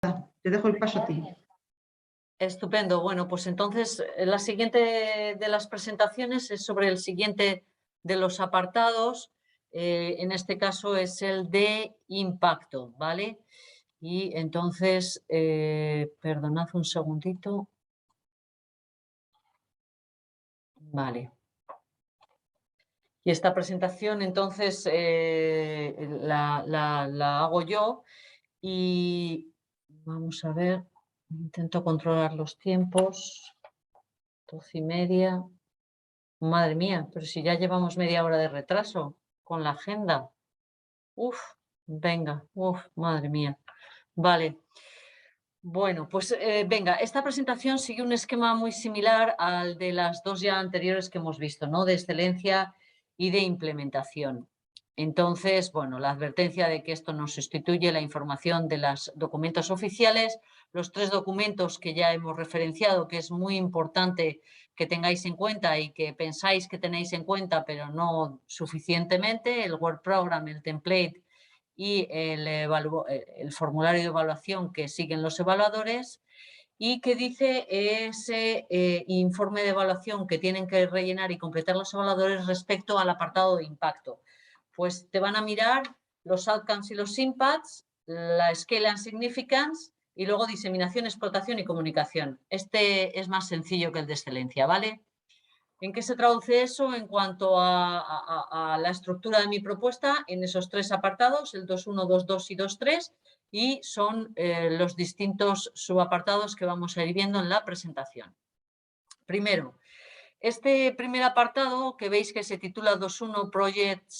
Te dejo el paso a ti. Estupendo. Bueno, pues entonces la siguiente de las presentaciones es sobre el siguiente de los apartados. En este caso es el de impacto, ¿vale? Y entonces, perdonad un segundito. Vale. Y esta presentación entonces la hago yo y vamos a ver, intento controlar los tiempos, 12:30. Madre mía, pero si ya llevamos media hora de retraso con la agenda. Uf, venga, madre mía. Vale. Bueno, pues venga, esta presentación sigue un esquema muy similar al de las dos ya anteriores que hemos visto, ¿no? De excelencia y de implementación. Entonces, bueno, la advertencia de que esto no sustituye la información de los documentos oficiales, los 3 documentos que ya hemos referenciado, que es muy importante que tengáis en cuenta y que pensáis que tenéis en cuenta, pero no suficientemente, el Work Program, el template y el formulario de evaluación que siguen los evaluadores y que dice ese informe de evaluación que tienen que rellenar y completar los evaluadores respecto al apartado de impacto. Pues te van a mirar los outcomes y los impacts, la scale and significance y luego diseminación, explotación y comunicación. Este es más sencillo que el de excelencia, ¿vale? ¿En qué se traduce eso en cuanto a la estructura de mi propuesta? En esos 3 apartados, el 2.1, 2.2 y 2.3, y son los distintos subapartados que vamos a ir viendo en la presentación. Primero, este primer apartado que veis que se titula 2.1 Project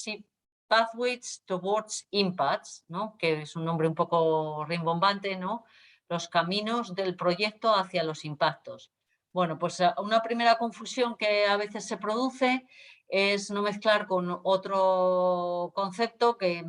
Pathways Towards Impacts, ¿no? Que es un nombre un poco rimbombante, ¿no? Los caminos del proyecto hacia los impactos. Bueno, pues una primera confusión que a veces se produce es no mezclar con otro concepto que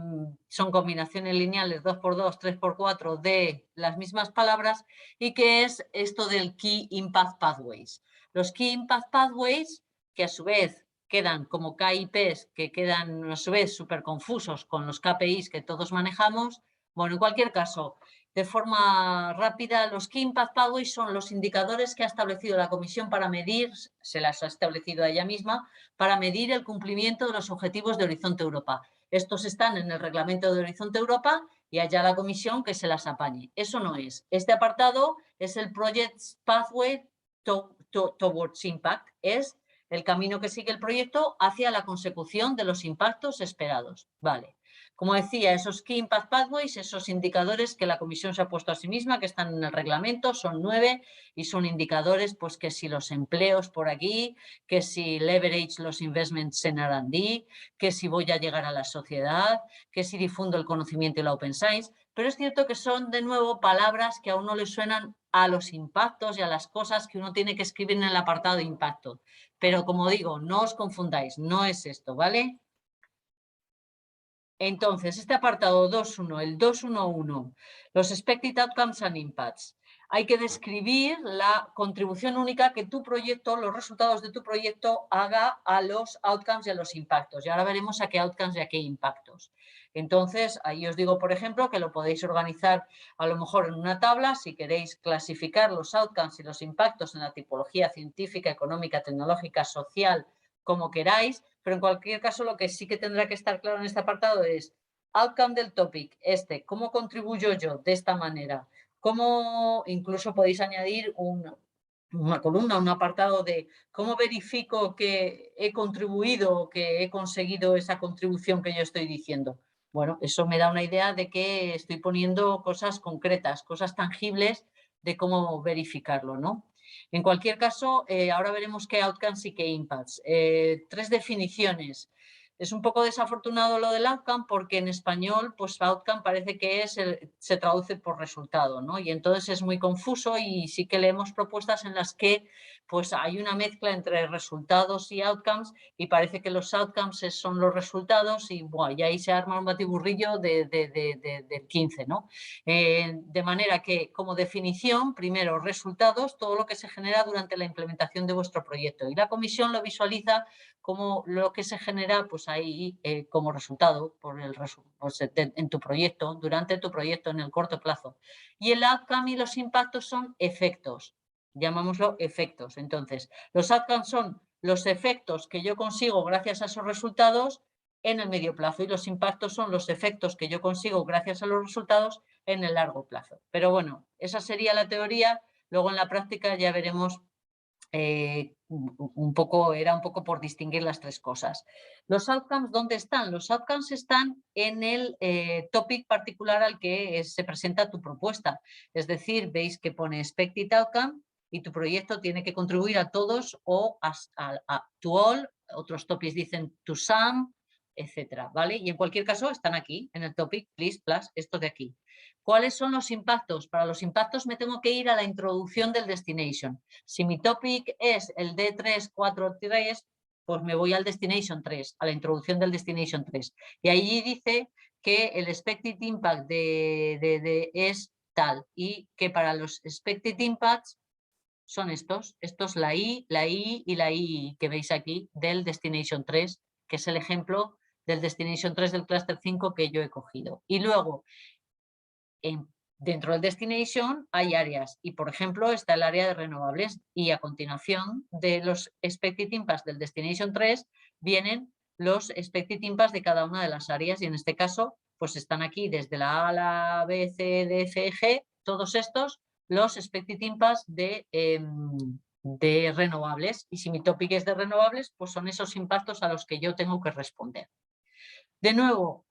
son combinaciones lineales 2x2, 3x4 de las mismas palabras y que es esto del Key Impact Pathways. Los Key Impact Pathways, que a su vez quedan como KIPs, que quedan a su vez súper confusos con los KPIs que todos manejamos. Bueno, en cualquier caso, de forma rápida, los Key Impact Pathways son los indicadores que ha establecido la Comisión para medir, se las ha establecido a ella misma, para medir el cumplimiento de los objetivos de Horizonte Europa. Estos están en el reglamento de Horizonte Europa y allá la Comisión que se las apañe. Eso no es. Este apartado es el Project Pathway Towards Impact, es el camino que sigue el proyecto hacia la consecución de los impactos esperados. Vale. Como decía, esos Key Impact Pathways, esos indicadores que la Comisión se ha puesto a sí misma, que están en el reglamento, son 9 y son indicadores, pues que si los empleos por aquí, que si leverage los investments en R&D, que si voy a llegar a la sociedad, que si difundo el conocimiento y la Open Science, pero es cierto que son de nuevo palabras que a uno le suenan a los impactos y a las cosas que uno tiene que escribir en el apartado de impacto. Pero como digo, no os confundáis, no es esto, ¿vale? Entonces, este apartado 2.1, el 2.1.1, los Expected Outcomes and Impacts. Hay que describir la contribución única que tu proyecto, los resultados de tu proyecto haga a los outcomes y a los impactos. Y ahora veremos a qué outcomes y a qué impactos. Entonces, ahí os digo, por ejemplo, que lo podéis organizar a lo mejor en una tabla si queréis clasificar los outcomes y los impactos en la tipología científica, económica, tecnológica, social, como queráis, pero en cualquier caso lo que sí que tendrá que estar claro en este apartado es outcome del topic, ¿cómo contribuyo yo de esta manera? ¿Cómo incluso podéis añadir una columna, un apartado de cómo verifico que he contribuido, que he conseguido esa contribución que yo estoy diciendo? Bueno, eso me da una idea de que estoy poniendo cosas concretas, cosas tangibles de cómo verificarlo, ¿no? En cualquier caso, ahora veremos qué outcomes y qué impacts. 3 definiciones. Es un poco desafortunado lo del outcome porque en español, pues outcome parece que se traduce por resultado, ¿no? Y entonces es muy confuso y sí que leemos propuestas en las que pues hay una mezcla entre resultados y outcomes y parece que los outcomes son los resultados y, bueno, y ahí se arma un batiburrillo del 15, ¿no? De manera que, como definición, primero, resultados, todo lo que se genera durante la implementación de vuestro proyecto. Y la comisión lo visualiza como lo que se genera pues, ahí como resultado en tu proyecto, durante tu proyecto en el corto plazo. Y el outcome y los impactos son efectos, llamámoslo efectos. Entonces, los outcomes son los efectos que yo consigo gracias a esos resultados en el medio plazo y los impactos son los efectos que yo consigo gracias a los resultados en el largo plazo. Pero bueno, esa sería la teoría, luego en la práctica ya veremos era un poco por distinguir las tres cosas. Los outcomes, ¿dónde están? Los outcomes están en el topic particular al que se presenta tu propuesta. Es decir, veis que pone expected outcome y tu proyecto tiene que contribuir a todos o to all, otros topics dicen to some, etcétera, ¿vale? Y en cualquier caso están aquí, en el topic, please, plus, esto de aquí. ¿Cuáles son los impactos? Para los impactos me tengo que ir a la introducción del destination. Si mi topic es el D343, pues me voy al destination 3, a la introducción del destination 3. Y allí dice que el expected impact es tal y que para los expected impacts son estos, la I y la I que veis aquí del destination 3, que es el ejemplo del destination 3 del cluster 5 que yo he cogido. Y luego, dentro del destination hay áreas y, por ejemplo, está el área de renovables y a continuación de los expected impacts del destination 3 vienen los expected impacts de cada una de las áreas y en este caso pues están aquí desde la A, la B, C, D, F, G, todos estos los expected impacts de renovables y si mi topic es de renovables pues son esos impactos a los que yo tengo que responder. De nuevo,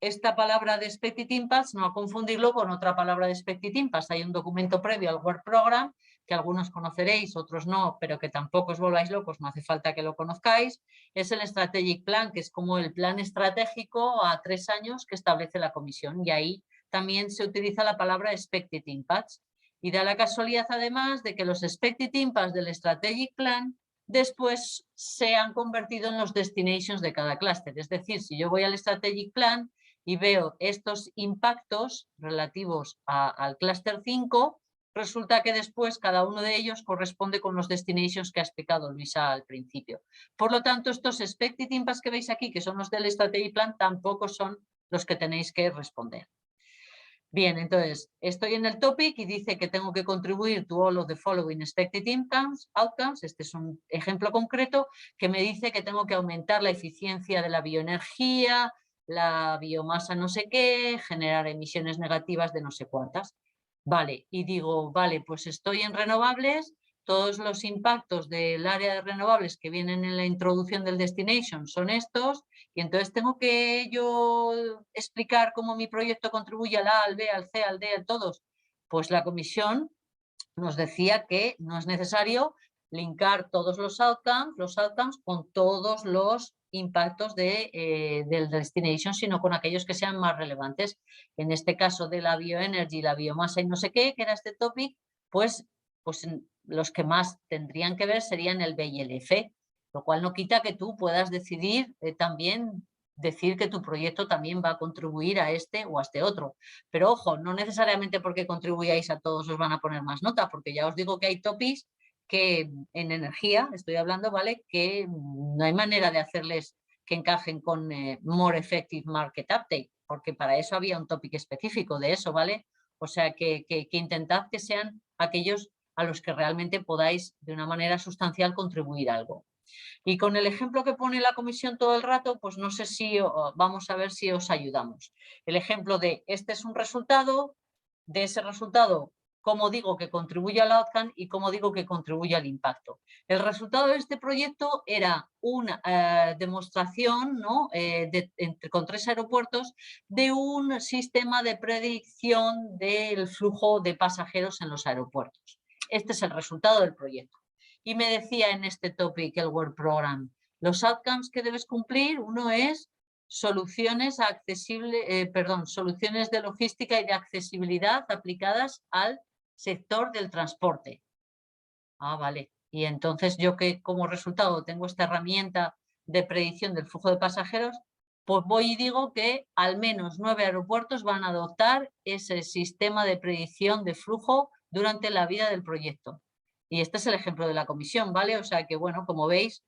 esta palabra de expected impacts no a confundirlo con otra palabra de expected impacts. Hay un documento previo al Work Program que algunos conoceréis, otros no, pero que tampoco os volváis locos, no hace falta que lo conozcáis. Es el Strategic Plan, que es como el plan estratégico a 3 años que establece la comisión y ahí también se utiliza la palabra expected impacts. Y da la casualidad además de que los expected impacts del Strategic Plan después se han convertido en los destinations de cada clúster. Es decir, si yo voy al Strategic Plan y veo estos impactos relativos al clúster 5, resulta que después cada uno de ellos corresponde con los destinations que ha explicado Luisa al principio. Por lo tanto, estos expected impacts que veis aquí, que son los del Strategic Plan, tampoco son los que tenéis que responder. Bien, entonces, estoy en el topic y dice que tengo que contribuir to all of the following expected outcomes. Este es un ejemplo concreto que me dice que tengo que aumentar la eficiencia de la bioenergía, la biomasa no sé qué, generar emisiones negativas de no sé cuántas. Vale, y digo, vale, pues estoy en renovables, todos los impactos del área de renovables que vienen en la introducción del destination son estos, y entonces tengo que yo explicar cómo mi proyecto contribuye al A, al B, al C, al D, a todos. Pues la comisión nos decía que no es necesario linkar todos los outcomes con todos los impactos del destination, sino con aquellos que sean más relevantes. En este caso de la bioenergy, la biomasa y no sé qué, que era este topic, pues los que más tendrían que ver serían el B y el F, lo cual no quita que tú puedas decidir también decir que tu proyecto también va a contribuir a este o a este otro. Pero ojo, no necesariamente porque contribuyáis a todos os van a poner más nota, porque ya os digo que hay topics que en energía, estoy hablando, ¿vale? Que no hay manera de hacerles que encajen con More Effective Market Uptake, porque para eso había un topic específico de eso, ¿vale? O sea, que intentad que sean aquellos a los que realmente podáis de una manera sustancial contribuir algo. Y con el ejemplo que pone la comisión todo el rato, pues no sé si vamos a ver si os ayudamos. El ejemplo de este es un resultado, de ese resultado, cómo digo que contribuye al outcome y cómo digo que contribuye al impacto. El resultado de este proyecto era una demostración, ¿no? Con 3 aeropuertos de un sistema de predicción del flujo de pasajeros en los aeropuertos. Este es el resultado del proyecto. Y me decía en este topic el Work Program, los outcomes que debes cumplir, uno es soluciones soluciones de logística y de accesibilidad aplicadas al sector del transporte. Ah, vale. Y entonces yo que como resultado tengo esta herramienta de predicción del flujo de pasajeros, pues voy y digo que al menos 9 aeropuertos van a adoptar ese sistema de predicción de flujo durante la vida del proyecto. Y este es el ejemplo de la comisión, ¿vale? O sea que, bueno, como veis,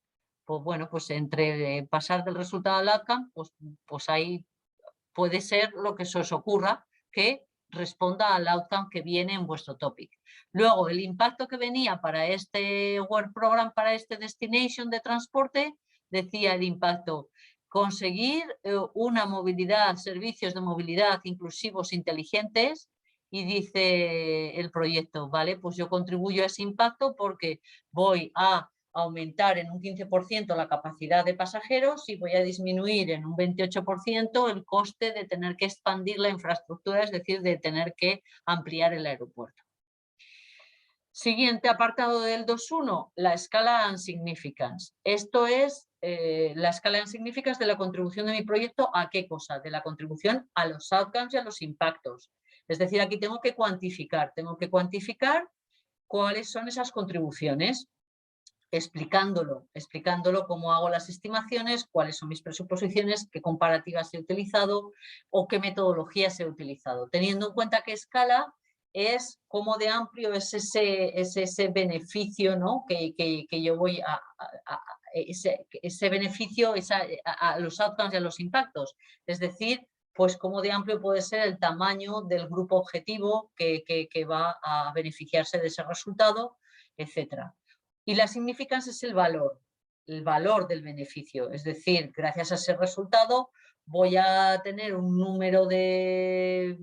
pues bueno, pues entre pasar del resultado al outcome, pues ahí puede ser lo que se os ocurra que responda al outcome que viene en vuestro topic. Luego, el impacto que venía para este Work Program, para este Destination de transporte, decía el impacto: conseguir una movilidad, servicios de movilidad inclusivos, inteligentes, y dice el proyecto, vale, pues yo contribuyo a ese impacto porque voy a aumentar en un 15% la capacidad de pasajeros y voy a disminuir en un 28% el coste de tener que expandir la infraestructura, es decir, de tener que ampliar el aeropuerto. Siguiente apartado del 2.1, la escala and significance. Esto es la escala and significance de la contribución de mi proyecto. ¿A qué cosa? De la contribución a los outcomes y a los impactos. Es decir, aquí tengo que cuantificar cuáles son esas contribuciones, explicándolo cómo hago las estimaciones, cuáles son mis presuposiciones, qué comparativas he utilizado o qué metodologías he utilizado, teniendo en cuenta que escala es cómo de amplio es ese beneficio, ¿no? que yo voy ese beneficio a los outcomes y a los impactos. Es decir, pues cómo de amplio puede ser el tamaño del grupo objetivo que va a beneficiarse de ese resultado, etcétera. Y la significancia es el valor del beneficio. Es decir, gracias a ese resultado voy a tener un número de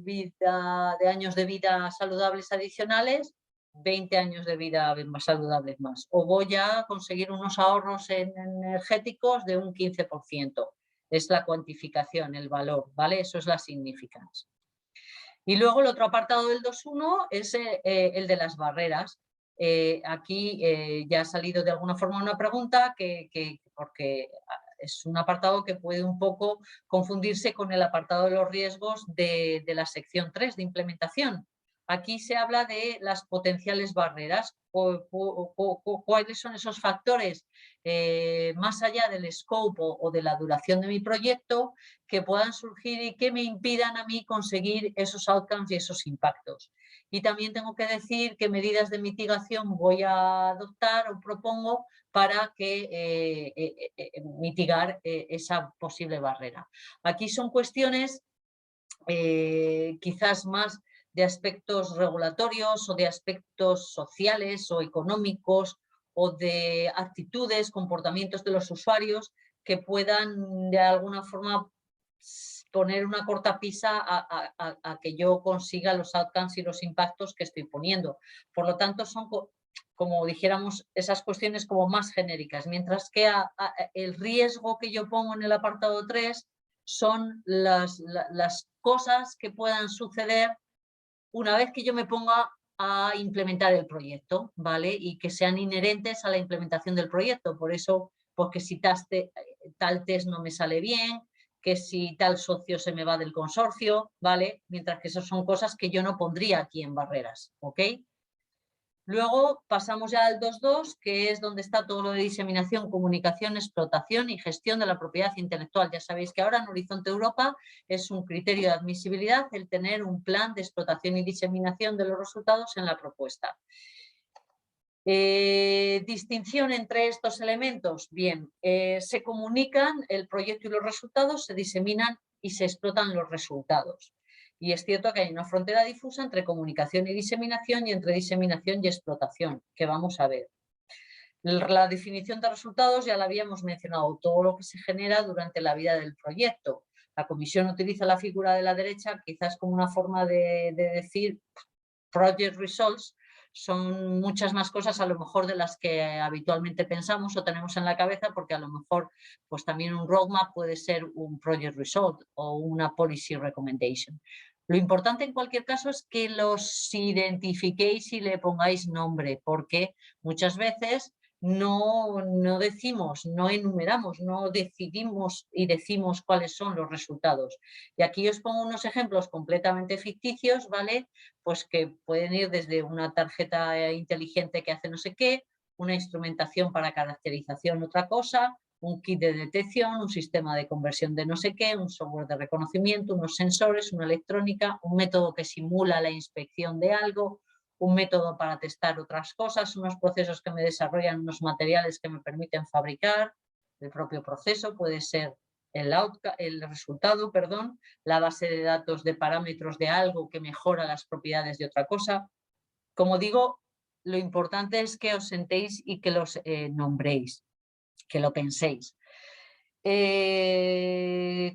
años de vida saludables adicionales, 20 años de vida más saludables más. O voy a conseguir unos ahorros energéticos de un 15%. Es la cuantificación, el valor, ¿vale? Eso es la significancia. Y luego el otro apartado del 2.1 es el de las barreras. Aquí ya ha salido de alguna forma una pregunta porque es un apartado que puede un poco confundirse con el apartado de los riesgos de la sección 3 de implementación. Aquí se habla de las potenciales barreras, cuáles son esos factores más allá del scope o de la duración de mi proyecto que puedan surgir y que me impidan a mí conseguir esos outcomes y esos impactos. Y también tengo que decir qué medidas de mitigación voy a adoptar o propongo para mitigar esa posible barrera. Aquí son cuestiones quizás más de aspectos regulatorios o de aspectos sociales o económicos o de actitudes, comportamientos de los usuarios que puedan de alguna forma poner una cortapisa a que yo consiga los outcomes y los impactos que estoy poniendo. Por lo tanto, son, como dijéramos, esas cuestiones como más genéricas, mientras que el riesgo que yo pongo en el apartado 3 son las cosas que puedan suceder una vez que yo me ponga a implementar el proyecto, ¿vale? Y que sean inherentes a la implementación del proyecto. Por eso, porque si tal test no me sale bien, que si tal socio se me va del consorcio, ¿vale? Mientras que esas son cosas que yo no pondría aquí en barreras, ¿ok? Luego pasamos ya al 2.2, que es donde está todo lo de diseminación, comunicación, explotación y gestión de la propiedad intelectual. Ya sabéis que ahora en Horizonte Europa es un criterio de admisibilidad el tener un plan de explotación y diseminación de los resultados en la propuesta. Distinción entre estos elementos. Bien, se comunican el proyecto y los resultados, se diseminan y se explotan los resultados. Y es cierto que hay una frontera difusa entre comunicación y diseminación y entre diseminación y explotación, que vamos a ver. La definición de resultados ya la habíamos mencionado, todo lo que se genera durante la vida del proyecto. La comisión utiliza la figura de la derecha quizás como una forma de decir project results. Son muchas más cosas a lo mejor de las que habitualmente pensamos o tenemos en la cabeza, porque a lo mejor pues también un roadmap puede ser un project result o una policy recommendation. Lo importante en cualquier caso es que los identifiquéis y le pongáis nombre, porque muchas veces no decimos, no enumeramos, no decidimos y decimos cuáles son los resultados. Y aquí os pongo unos ejemplos completamente ficticios, ¿vale? Pues que pueden ir desde una tarjeta inteligente que hace no sé qué, una instrumentación para caracterización otra cosa, un kit de detección, un sistema de conversión de no sé qué, un software de reconocimiento, unos sensores, una electrónica, un método que simula la inspección de algo, un método para testar otras cosas, unos procesos que me desarrollan unos materiales que me permiten fabricar, el propio proceso, puede ser el resultado, perdón, la base de datos de parámetros de algo que mejora las propiedades de otra cosa. Como digo, lo importante es que os sentéis y que los nombréis, que lo penséis.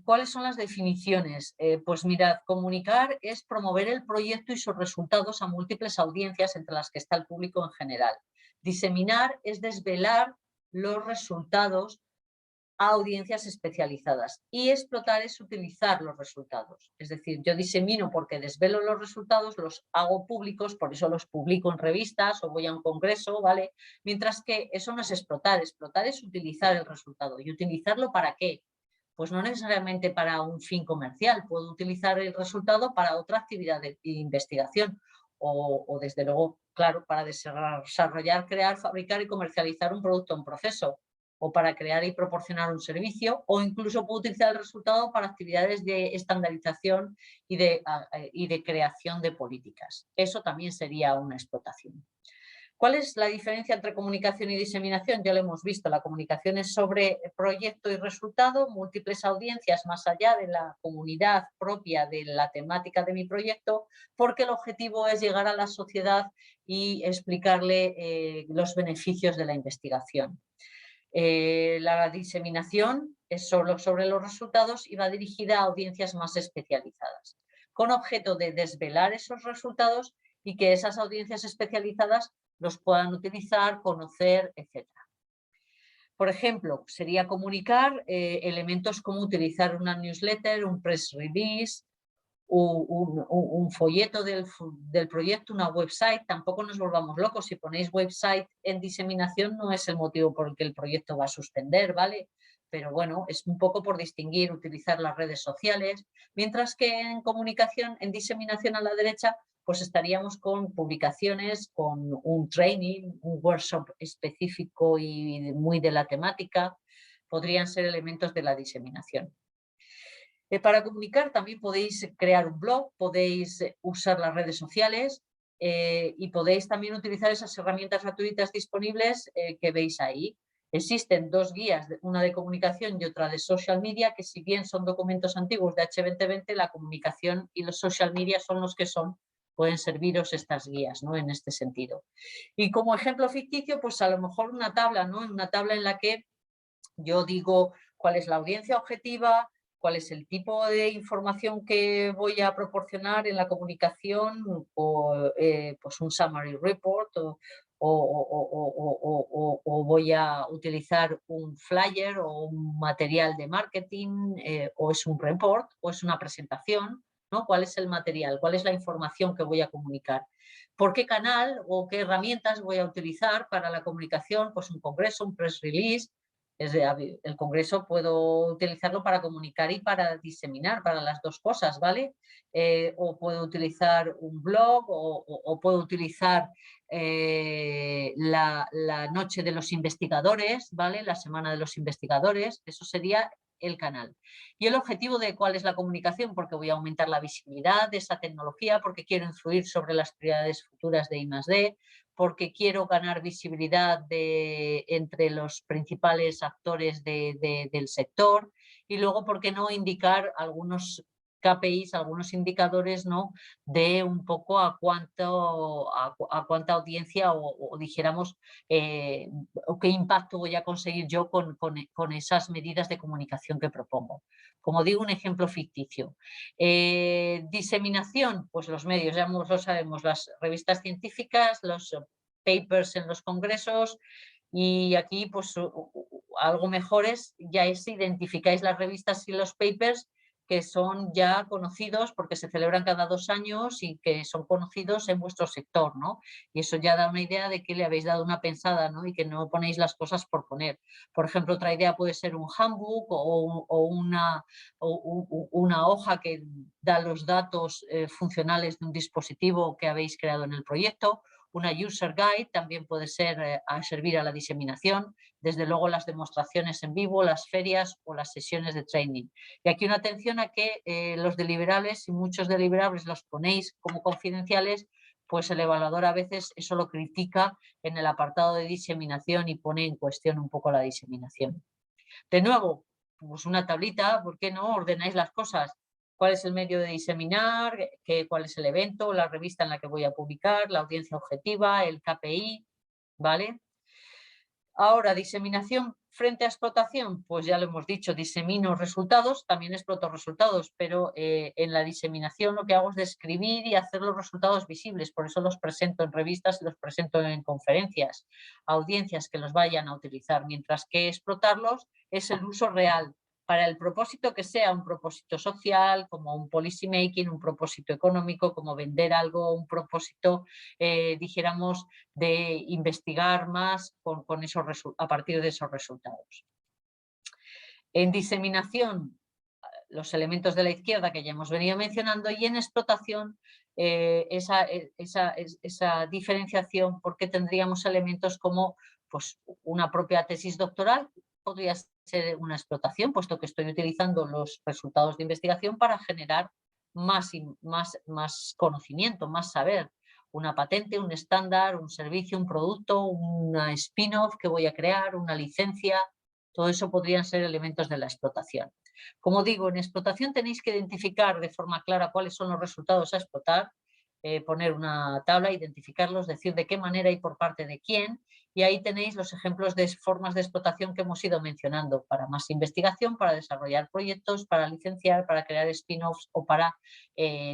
¿Cuáles son las definiciones? Pues mirad, comunicar es promover el proyecto y sus resultados a múltiples audiencias, entre las que está el público en general. Diseminar es desvelar los resultados a audiencias especializadas, y explotar es utilizar los resultados. Es decir, yo disemino porque desvelo los resultados, los hago públicos, por eso los publico en revistas o voy a un congreso, ¿vale? Mientras que eso no es explotar es utilizar el resultado. ¿Y utilizarlo para qué? Pues no necesariamente para un fin comercial, puedo utilizar el resultado para otra actividad de investigación o desde luego, claro, para desarrollar, crear, fabricar y comercializar un producto o un proceso, o para crear y proporcionar un servicio, o incluso puedo utilizar el resultado para actividades de estandarización y de creación de políticas. Eso también sería una explotación. ¿Cuál es la diferencia entre comunicación y diseminación? Ya lo hemos visto, la comunicación es sobre proyecto y resultado, múltiples audiencias más allá de la comunidad propia de la temática de mi proyecto, porque el objetivo es llegar a la sociedad y explicarle los beneficios de la investigación. La diseminación es solo sobre los resultados y va dirigida a audiencias más especializadas, con objeto de desvelar esos resultados y que esas audiencias especializadas los puedan utilizar, conocer, etc. Por ejemplo, sería comunicar elementos como utilizar una newsletter, un press release, un folleto del proyecto, una website. Tampoco nos volvamos locos, si ponéis website en diseminación no es el motivo por el que el proyecto va a suspender, ¿vale? Pero bueno, es un poco por distinguir, utilizar las redes sociales, mientras que en comunicación, en diseminación a la derecha, pues estaríamos con publicaciones, con un training, un workshop específico y muy de la temática, podrían ser elementos de la diseminación. Para comunicar también podéis crear un blog, podéis usar las redes sociales y podéis también utilizar esas herramientas gratuitas disponibles que veis ahí. Existen dos guías, una de comunicación y otra de social media, que si bien son documentos antiguos de H2020, la comunicación y los social media son los que son, pueden serviros estas guías, ¿no? En este sentido. Y como ejemplo ficticio, pues a lo mejor una tabla, ¿no? Una tabla en la que yo digo cuál es la audiencia objetiva, cuál es el tipo de información que voy a proporcionar en la comunicación, o pues un summary report, o voy a utilizar un flyer o un material de marketing, o es un report, o es una presentación, ¿no? ¿Cuál es el material? ¿Cuál es la información que voy a comunicar? ¿Por qué canal o qué herramientas voy a utilizar para la comunicación? Pues un congreso, un press release. El congreso puedo utilizarlo para comunicar y para diseminar, para las dos cosas, ¿vale? O puedo utilizar un blog o puedo utilizar la noche de los investigadores, ¿vale? La semana de los investigadores, eso sería el canal. Y el objetivo de cuál es la comunicación, porque voy a aumentar la visibilidad de esa tecnología, porque quiero influir sobre las prioridades futuras de I+D, porque quiero ganar visibilidad entre los principales actores del sector, y luego, ¿por qué no indicar algunos KPIs, algunos indicadores, ¿no? De un poco a cuánta audiencia o dijéramos o qué impacto voy a conseguir yo con esas medidas de comunicación que propongo. Como digo, un ejemplo ficticio. Diseminación, pues los medios, ya lo sabemos, las revistas científicas, los papers en los congresos, y aquí pues algo mejores ya es identificáis las revistas y los papers que son ya conocidos porque se celebran cada 2 años y que son conocidos en vuestro sector, ¿no? Y eso ya da una idea de que le habéis dado una pensada, ¿no? Y que no ponéis las cosas por poner. Por ejemplo, otra idea puede ser un handbook una hoja que da los datos funcionales de un dispositivo que habéis creado en el proyecto. Una user guide también puede ser servir a la diseminación, desde luego las demostraciones en vivo, las ferias o las sesiones de training. Y aquí una atención a que los deliverables, si muchos deliverables los ponéis como confidenciales, pues el evaluador a veces eso lo critica en el apartado de diseminación y pone en cuestión un poco la diseminación. De nuevo, pues una tablita, ¿por qué no? Ordenáis las cosas. ¿Cuál es el medio de diseminar? ¿Cuál es el evento? La revista en la que voy a publicar, la audiencia objetiva, el KPI, ¿vale? Ahora, diseminación frente a explotación, pues ya lo hemos dicho, disemino resultados, también exploto resultados, pero en la diseminación lo que hago es describir y hacer los resultados visibles, por eso los presento en revistas y los presento en conferencias, a audiencias que los vayan a utilizar, mientras que explotarlos es el uso real, para el propósito que sea, un propósito social, como un policy making, un propósito económico, como vender algo, un propósito, dijéramos, de investigar más a partir de esos resultados. En diseminación, los elementos de la izquierda que ya hemos venido mencionando, y en explotación esa diferenciación, porque tendríamos elementos como pues, una propia tesis doctoral, podría ser una explotación, puesto que estoy utilizando los resultados de investigación para generar más conocimiento, más saber. Una patente, un estándar, un servicio, un producto, una spin-off que voy a crear, una licencia, todo eso podrían ser elementos de la explotación. Como digo, en explotación tenéis que identificar de forma clara cuáles son los resultados a explotar, poner una tabla, identificarlos, decir de qué manera y por parte de quién, y ahí tenéis los ejemplos de formas de explotación que hemos ido mencionando, para más investigación, para desarrollar proyectos, para licenciar, para crear spin-offs o para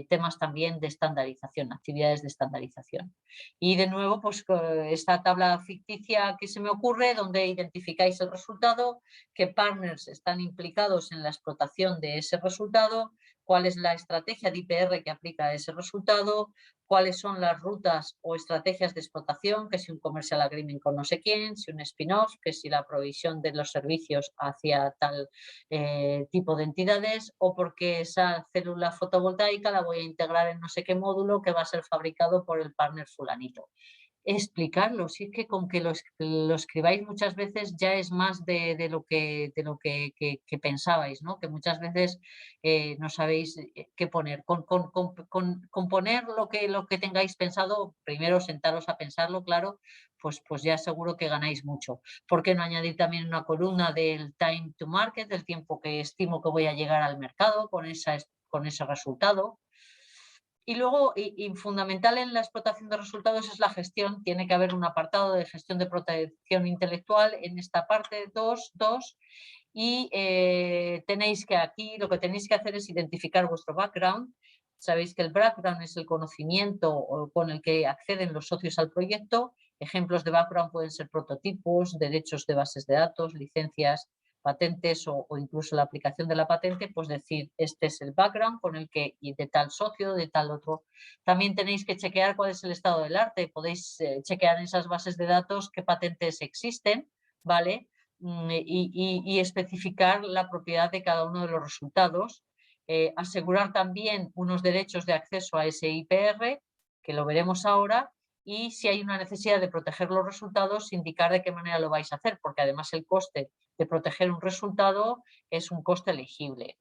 temas también de estandarización, actividades de estandarización. Y de nuevo, pues esta tabla ficticia que se me ocurre, donde identificáis el resultado, qué partners están implicados en la explotación de ese resultado, cuál es la estrategia de IPR que aplica a ese resultado, cuáles son las rutas o estrategias de explotación, que si un commercial agreement con no sé quién, si un spin-off, que si la provisión de los servicios hacia tal tipo de entidades, o porque esa célula fotovoltaica la voy a integrar en no sé qué módulo que va a ser fabricado por el partner fulanito. Explicarlo, si es que con que lo escribáis muchas veces ya es más de lo que pensabais, ¿no? Que muchas veces no sabéis qué poner. Con poner lo que tengáis pensado, primero sentaros a pensarlo, claro, pues ya seguro que ganáis mucho. ¿Por qué no añadir también una columna del time to market, del tiempo que estimo que voy a llegar al mercado con ese resultado? Y luego, y fundamental en la explotación de resultados es la gestión. Tiene que haber un apartado de gestión de protección intelectual en esta parte 2, y tenéis que aquí, lo que tenéis que hacer es identificar vuestro background. Sabéis que el background es el conocimiento con el que acceden los socios al proyecto. Ejemplos de background pueden ser prototipos, derechos de bases de datos, licencias, patentes o incluso la aplicación de la patente, pues decir, este es el background con el que, y de tal socio, de tal otro. También tenéis que chequear cuál es el estado del arte, podéis chequear en esas bases de datos qué patentes existen, ¿vale? Y especificar la propiedad de cada uno de los resultados. Asegurar también unos derechos de acceso a ese IPR, que lo veremos ahora, y si hay una necesidad de proteger los resultados, indicar de qué manera lo vais a hacer, porque además el coste de proteger un resultado es un coste elegible.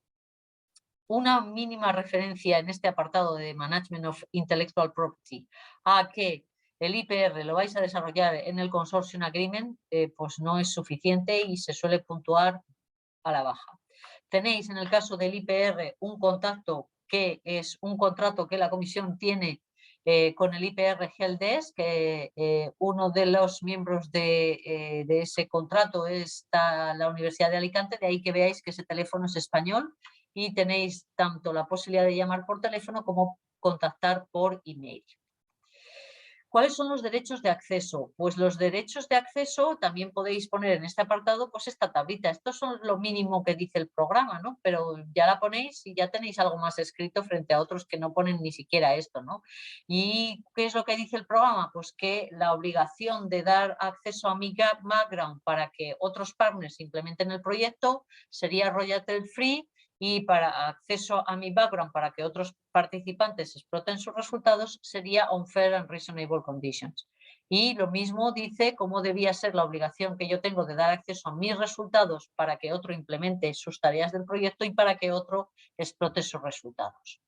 Una mínima referencia en este apartado de Management of Intellectual Property a que el IPR lo vais a desarrollar en el Consortium Agreement, pues no es suficiente y se suele puntuar a la baja. Tenéis en el caso del IPR un contacto que es un contrato que la comisión tiene con el IPR Helpdesk, que uno de los miembros de ese contrato está la Universidad de Alicante, de ahí que veáis que ese teléfono es español y tenéis tanto la posibilidad de llamar por teléfono como contactar por email. ¿Cuáles son los derechos de acceso? Pues los derechos de acceso también podéis poner en este apartado pues esta tablita. Esto son lo mínimo que dice el programa, ¿no? Pero ya la ponéis y ya tenéis algo más escrito frente a otros que no ponen ni siquiera esto, ¿no? ¿Y qué es lo que dice el programa? Pues que la obligación de dar acceso a mi background para que otros partners implementen el proyecto sería royalty free, y para acceso a mi background para que otros participantes exploten sus resultados sería on fair and reasonable conditions. Y lo mismo dice cómo debía ser la obligación que yo tengo de dar acceso a mis resultados para que otro implemente sus tareas del proyecto y para que otro explote sus resultados.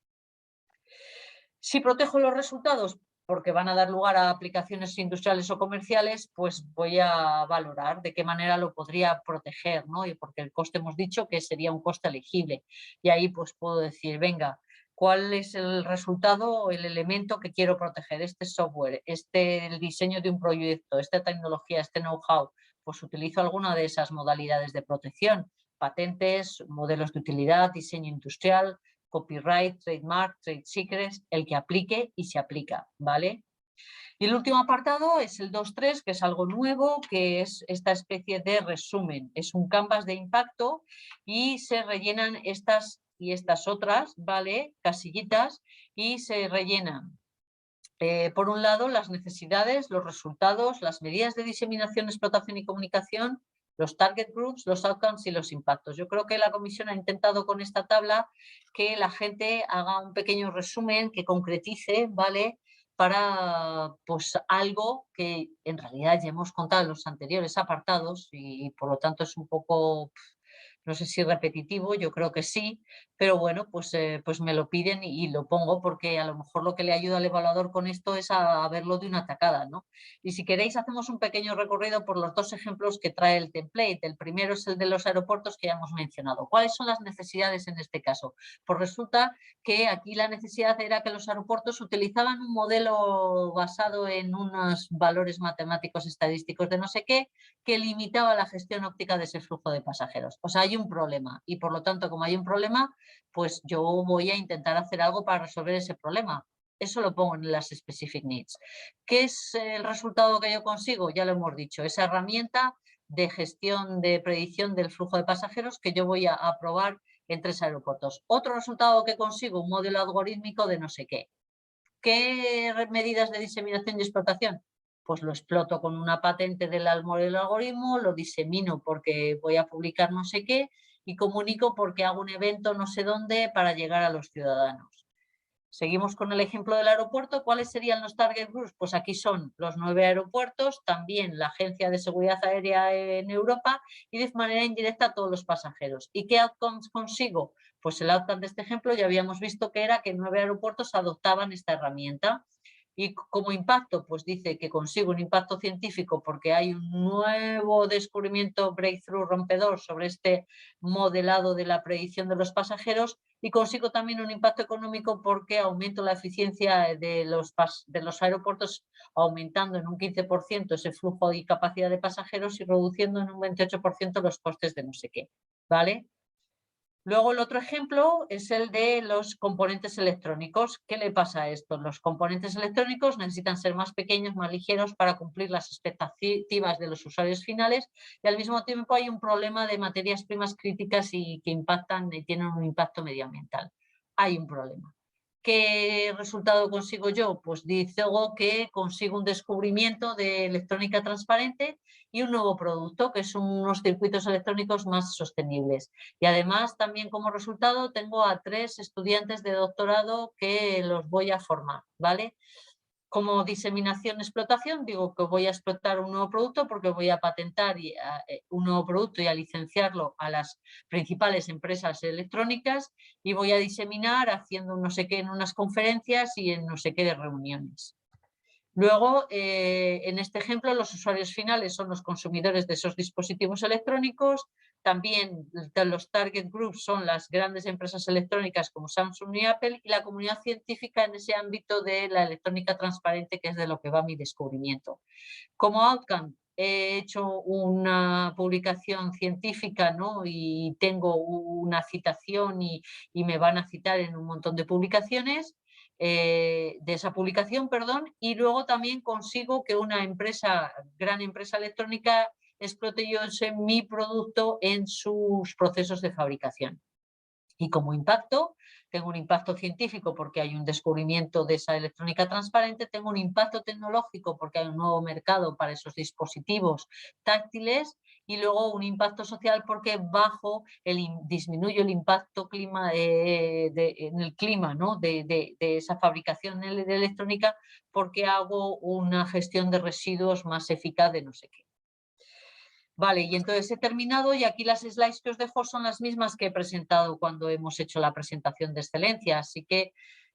Si protejo los resultados, porque van a dar lugar a aplicaciones industriales o comerciales, pues voy a valorar de qué manera lo podría proteger, ¿no? Y porque el coste hemos dicho que sería un coste elegible. Y ahí pues puedo decir, venga, ¿cuál es el resultado o el elemento que quiero proteger? Este software, el diseño de un proyecto, esta tecnología, este know-how, pues utilizo alguna de esas modalidades de protección, patentes, modelos de utilidad, diseño industrial, copyright, trademark, trade secrets, el que aplique y se aplica, ¿vale? Y el último apartado es el 2.3, que es algo nuevo, que es esta especie de resumen. Es un canvas de impacto y se rellenan estas y estas otras, ¿vale? Casillitas, y se rellenan por un lado, las necesidades, los resultados, las medidas de diseminación, explotación y comunicación, los target groups, los outcomes y los impactos. Yo creo que la comisión ha intentado con esta tabla que la gente haga un pequeño resumen, que concretice, ¿vale? Para pues algo que en realidad ya hemos contado en los anteriores apartados y por lo tanto es un poco, no sé si repetitivo, yo creo que sí, pero bueno, pues me lo piden y lo pongo porque a lo mejor lo que le ayuda al evaluador con esto es a verlo de una tacada, ¿no? Y si queréis hacemos un pequeño recorrido por los dos ejemplos que trae el template. El primero es el de los aeropuertos que ya hemos mencionado. ¿Cuáles son las necesidades en este caso? Pues resulta que aquí la necesidad era que los aeropuertos utilizaban un modelo basado en unos valores matemáticos estadísticos de no sé qué, que limitaba la gestión óptica de ese flujo de pasajeros. O sea, hay un problema y por lo tanto, como hay un problema, pues yo voy a intentar hacer algo para resolver ese problema. Eso lo pongo en las specific needs. ¿Qué es el resultado que yo consigo? Ya lo hemos dicho, esa herramienta de gestión de predicción del flujo de pasajeros que yo voy a probar en 3 aeropuertos. Otro resultado que consigo, un modelo algorítmico de no sé qué. ¿Qué medidas de diseminación y explotación? Pues lo exploto con una patente del modelo algoritmo, lo disemino porque voy a publicar no sé qué y comunico porque hago un evento no sé dónde para llegar a los ciudadanos. Seguimos con el ejemplo del aeropuerto. ¿Cuáles serían los target groups? Pues aquí son los 9 aeropuertos, también la Agencia de Seguridad Aérea en Europa y de manera indirecta a todos los pasajeros. ¿Y qué outcomes consigo? Pues el outcome de este ejemplo ya habíamos visto que era que 9 aeropuertos adoptaban esta herramienta. Y como impacto, pues dice que consigo un impacto científico porque hay un nuevo descubrimiento breakthrough rompedor sobre este modelado de la predicción de los pasajeros y consigo también un impacto económico porque aumento la eficiencia de los aeropuertos aumentando en un 15% ese flujo y capacidad de pasajeros y reduciendo en un 28% los costes de no sé qué, ¿vale? Luego el otro ejemplo es el de los componentes electrónicos. ¿Qué le pasa a esto? Los componentes electrónicos necesitan ser más pequeños, más ligeros para cumplir las expectativas de los usuarios finales y al mismo tiempo hay un problema de materias primas críticas y que impactan y tienen un impacto medioambiental. Hay un problema. ¿Qué resultado consigo yo? Pues digo que consigo un descubrimiento de electrónica transparente y un nuevo producto, que son unos circuitos electrónicos más sostenibles. Y además, también como resultado, tengo a 3 estudiantes de doctorado que los voy a formar, ¿vale? Como diseminación explotación, digo que voy a explotar un nuevo producto porque voy a patentar un nuevo producto y a licenciarlo a las principales empresas electrónicas y voy a diseminar haciendo no sé qué en unas conferencias y en no sé qué de reuniones. Luego, en este ejemplo, los usuarios finales son los consumidores de esos dispositivos electrónicos. También los target groups son las grandes empresas electrónicas como Samsung y Apple y la comunidad científica en ese ámbito de la electrónica transparente, que es de lo que va mi descubrimiento. Como outcome, he hecho una publicación científica, ¿no? Y tengo una citación y me van a citar en un montón de publicaciones. De esa publicación, perdón, y luego también consigo que una empresa, gran empresa electrónica, explote yo mi producto en sus procesos de fabricación. Y como impacto, tengo un impacto científico porque hay un descubrimiento de esa electrónica transparente, tengo un impacto tecnológico porque hay un nuevo mercado para esos dispositivos táctiles y luego un impacto social porque disminuyo el impacto en el clima, ¿no? de esa fabricación de electrónica porque hago una gestión de residuos más eficaz de no sé qué. Vale, y entonces he terminado y aquí las slides que os dejo son las mismas que he presentado cuando hemos hecho la presentación de excelencia, así que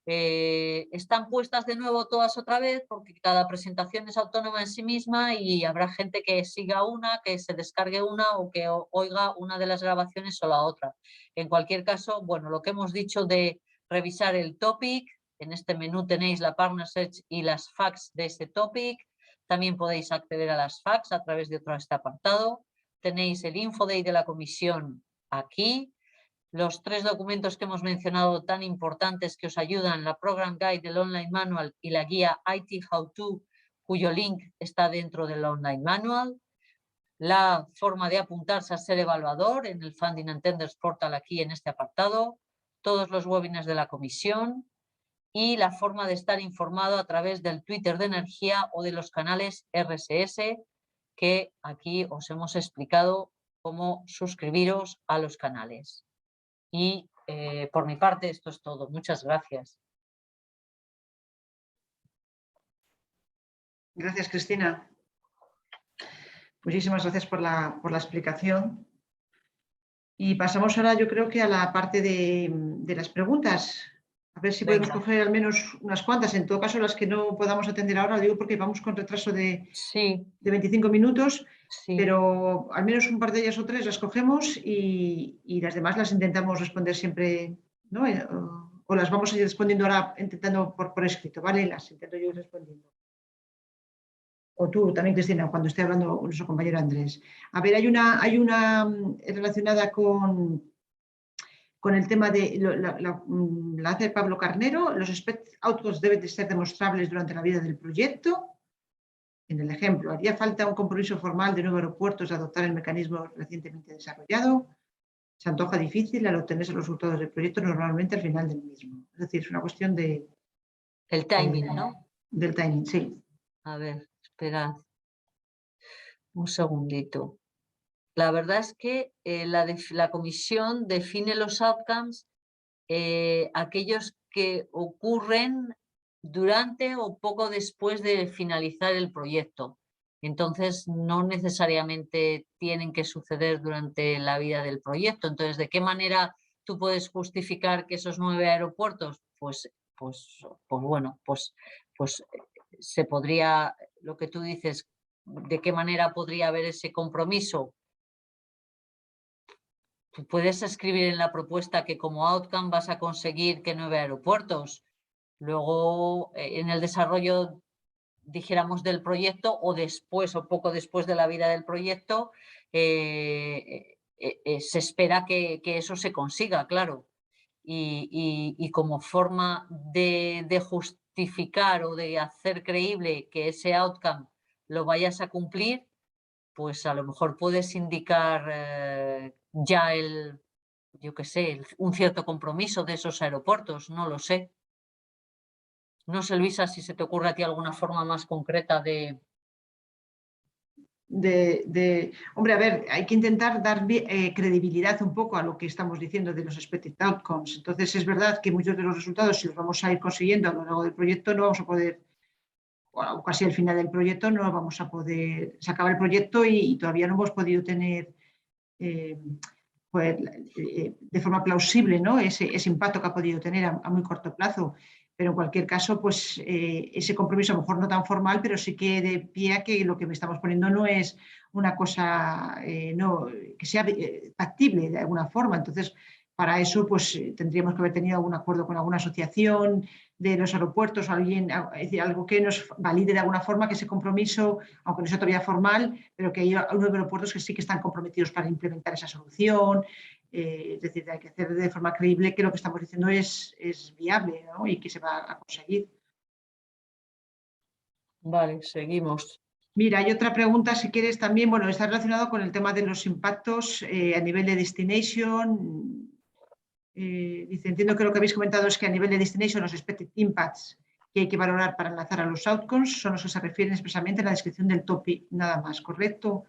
Están puestas de nuevo todas otra vez porque cada presentación es autónoma en sí misma y habrá gente que siga una, que se descargue una o que oiga una de las grabaciones o la otra. En cualquier caso, bueno, lo que hemos dicho de revisar el topic, en este menú tenéis la Partner Search y las facts de ese topic. También podéis acceder a las facts a través de otro este apartado. Tenéis el Info Day de la comisión aquí. Los 3 documentos que hemos mencionado tan importantes que os ayudan, la Program Guide, el Online Manual y la guía IT How To, cuyo link está dentro del Online Manual. La forma de apuntarse a ser evaluador en el Funding and Tenders Portal aquí en este apartado. Todos los webinars de la comisión. Y la forma de estar informado a través del Twitter de Energía o de los canales RSS, que aquí os hemos explicado cómo suscribiros a los canales. Y por mi parte esto es todo. Muchas gracias. Gracias, Cristina. Muchísimas gracias por la explicación. Y pasamos ahora, yo creo que a la parte de las preguntas. A ver si podemos coger al menos unas cuantas. En todo caso, las que no podamos atender ahora, lo digo porque vamos con retraso de 25 minutos. Sí. Pero al menos un par de ellas o 3 las cogemos y las demás las intentamos responder siempre, ¿no? O las vamos a ir respondiendo ahora intentando por escrito, ¿vale? Las intento yo ir respondiendo. O tú también, Cristina, cuando esté hablando nuestro compañero Andrés. A ver, hay una relacionada con el tema de la hace Pablo Carnero. Los expected outcomes deben de ser demostrables durante la vida del proyecto. En el ejemplo, ¿haría falta un compromiso formal de 9 aeropuertos de adoptar el mecanismo recientemente desarrollado? Se antoja difícil al obtener los resultados del proyecto normalmente al final del mismo. Es decir, es una cuestión de... El timing, ¿no? Del timing, sí. A ver, esperad un segundito. La verdad es que la comisión define los outcomes, aquellos que ocurren durante o poco después de finalizar el proyecto. Entonces, no necesariamente tienen que suceder durante la vida del proyecto. Entonces, ¿de qué manera tú puedes justificar que esos 9 aeropuertos? Pues bueno, pues se podría, lo que tú dices, ¿de qué manera podría haber ese compromiso? Tú puedes escribir en la propuesta que como outcome vas a conseguir que 9 aeropuertos. Luego, en el desarrollo, dijéramos, del proyecto o después o poco después de la vida del proyecto, se espera que eso se consiga, claro. Y como forma de justificar o de hacer creíble que ese outcome lo vayas a cumplir, pues a lo mejor puedes indicar ya yo qué sé, un cierto compromiso de esos aeropuertos, no lo sé. No sé, Luisa, si se te ocurre a ti alguna forma más concreta de... Hombre, a ver, hay que intentar dar credibilidad un poco a lo que estamos diciendo de los expected outcomes. Entonces, es verdad que muchos de los resultados, si los vamos a ir consiguiendo a lo largo del proyecto, no vamos a poder, o casi al final del proyecto, no vamos a poder, se acaba el proyecto y todavía no hemos podido tener pues, de forma plausible, ¿no? ese impacto que ha podido tener a muy corto plazo. Pero en cualquier caso, pues ese compromiso a lo mejor no tan formal, pero sí que de pie a que lo que me estamos poniendo no es una cosa que sea factible de alguna forma. Entonces, para eso, pues tendríamos que haber tenido algún acuerdo con alguna asociación de los aeropuertos o alguien, es decir, algo que nos valide de alguna forma que ese compromiso, aunque no sea todavía formal, pero que hay unos aeropuertos que sí que están comprometidos para implementar esa solución. Es decir, hay que hacer de forma creíble que lo que estamos diciendo es viable, ¿no? Y que se va a conseguir. Vale, seguimos. Mira, hay otra pregunta, si quieres también, bueno, está relacionado con el tema de los impactos a nivel de destination. Dice, entiendo que lo que habéis comentado es que a nivel de destination los expected impacts que hay que valorar para enlazar a los outcomes son los que se refieren expresamente en la descripción del topic, nada más, ¿correcto?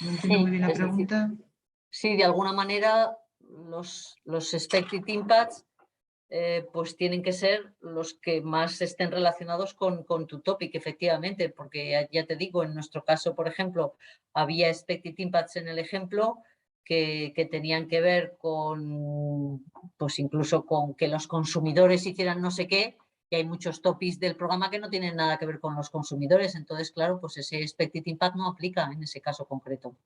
No entiendo muy bien la pregunta. Sí, de alguna manera los expected impacts pues tienen que ser los que más estén relacionados con tu topic, efectivamente, porque ya te digo, en nuestro caso, por ejemplo, había expected impacts en el ejemplo, que tenían que ver con, pues incluso con que los consumidores hicieran no sé qué, y hay muchos topics del programa que no tienen nada que ver con los consumidores. Entonces, claro, pues ese Expected Impact no aplica en ese caso concreto.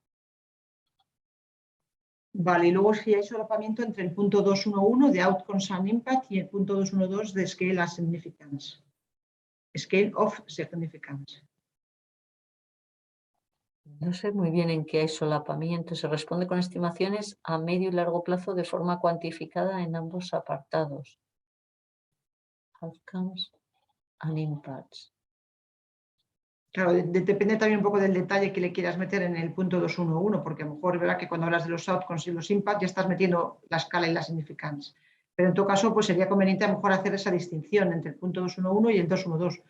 Vale, y luego si hay solapamiento entre el punto 2.1.1 de Outcomes and Impact y el punto 2.1.2 de Scale of Significance. Scale of Significance. No sé muy bien en qué hay solapamiento. Se responde con estimaciones a medio y largo plazo de forma cuantificada en ambos apartados. Outcomes and Impacts. Claro, depende también un poco del detalle que le quieras meter en el punto 2.1.1, porque a lo mejor es verdad que cuando hablas de los outcomes y los impacts ya estás metiendo la escala y la significance. Pero en todo caso, pues sería conveniente a lo mejor hacer esa distinción entre el punto 2.1.1 y el 2.1.2,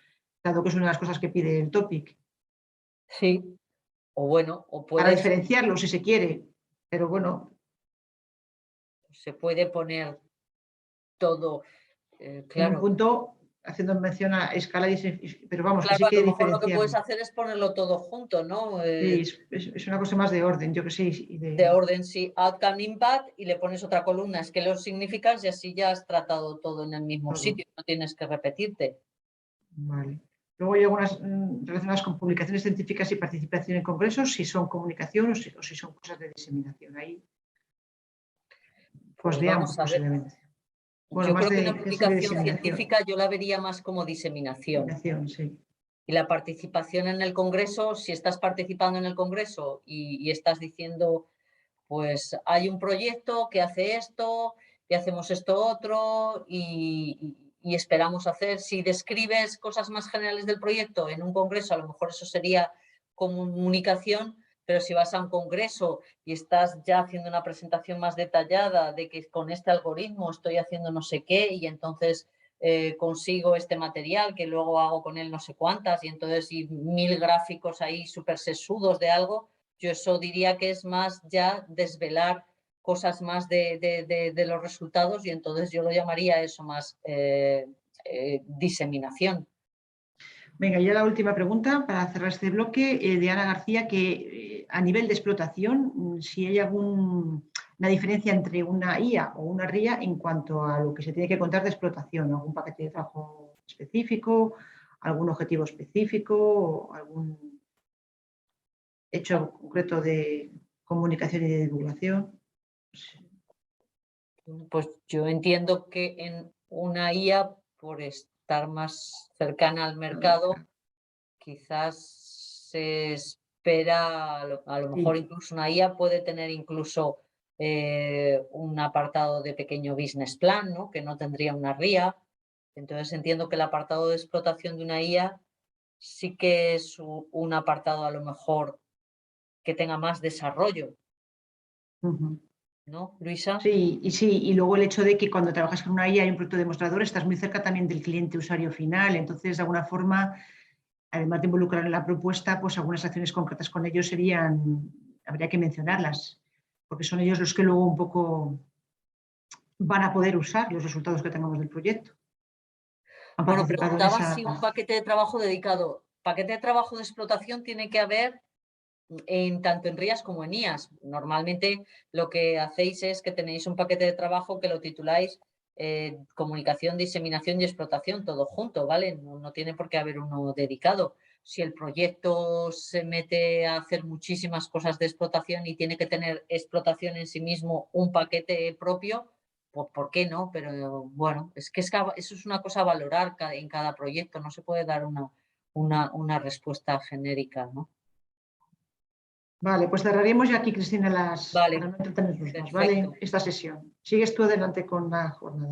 dado que es una de las cosas que pide el topic. Sí, o bueno, o Para puedes, diferenciarlo si se quiere, pero bueno. se puede poner todo, En un claro. punto, haciendo mención a escala, pero vamos, que Claro, sí a que lo mejor lo que puedes diferenciarlo. hacer es ponerlo todo junto, ¿no? Sí, es una cosa más de orden, yo que sé. De orden, sí, Outcome Impact, y le pones otra columna, es que los significans, y así ya has tratado todo en el mismo Todo. sitio, no tienes que repetirte. Vale. Luego hay algunas relacionadas con publicaciones científicas y participación en congresos, si son comunicación o si son cosas de diseminación. Ahí, pues Pues de vamos ambos a ver. posiblemente. Bueno, Yo más creo que de una publicación diseminación. científica yo la vería más como diseminación. Diseminación, sí. Y la participación en el congreso, si estás participando en el congreso y estás diciendo, pues hay un proyecto que hace esto, y hacemos esto otro, y esperamos hacer, si describes cosas más generales del proyecto en un congreso, a lo mejor eso sería comunicación, pero si vas a un congreso y estás ya haciendo una presentación más detallada de que con este algoritmo estoy haciendo no sé qué, y entonces consigo este material que luego hago con él no sé cuántas, y entonces y 1000 gráficos ahí súper sesudos de algo, yo eso diría que es más ya desvelar cosas más de los resultados, y entonces yo lo llamaría eso más diseminación. Venga, ya la última pregunta para cerrar este bloque de Ana García, que a nivel de explotación, si hay alguna diferencia entre una IA o una RIA en cuanto a lo que se tiene que contar de explotación, algún paquete de trabajo específico, algún objetivo específico, algún hecho concreto de comunicación y de divulgación. Pues yo entiendo que en una IA, por estar más cercana al mercado, quizás se espera, a lo mejor Sí. incluso una IA puede tener incluso un apartado de pequeño business plan, ¿no? Que no tendría una RIA. Entonces entiendo que el apartado de explotación de una IA sí que es un apartado a lo mejor que tenga más desarrollo, ¿no, Luisa? Sí, y luego el hecho de que cuando trabajas con una IA y un producto demostrador estás muy cerca también del cliente usuario final, entonces de alguna forma, además de involucrar en la propuesta, pues algunas acciones concretas con ellos habría que mencionarlas, porque son ellos los que luego un poco van a poder usar los resultados que tengamos del proyecto. Han Bueno, participado en preguntaba esa. si un paquete de trabajo dedicado, paquete de trabajo de explotación tiene que haber tanto en RIAs como en IAS. Normalmente lo que hacéis es que tenéis un paquete de trabajo que lo tituláis comunicación, diseminación y explotación, todo junto, ¿vale? No tiene por qué haber uno dedicado. Si el proyecto se mete a hacer muchísimas cosas de explotación y tiene que tener explotación en sí mismo, un paquete propio, pues ¿por qué no? Pero bueno, es que eso es una cosa a valorar en cada proyecto, no se puede dar una respuesta genérica, ¿no? Vale, pues cerraríamos ya aquí, Cristina, para Vale, no entretenernos más, ¿vale? perfecto. Esta sesión. Sigues tú adelante con la jornada.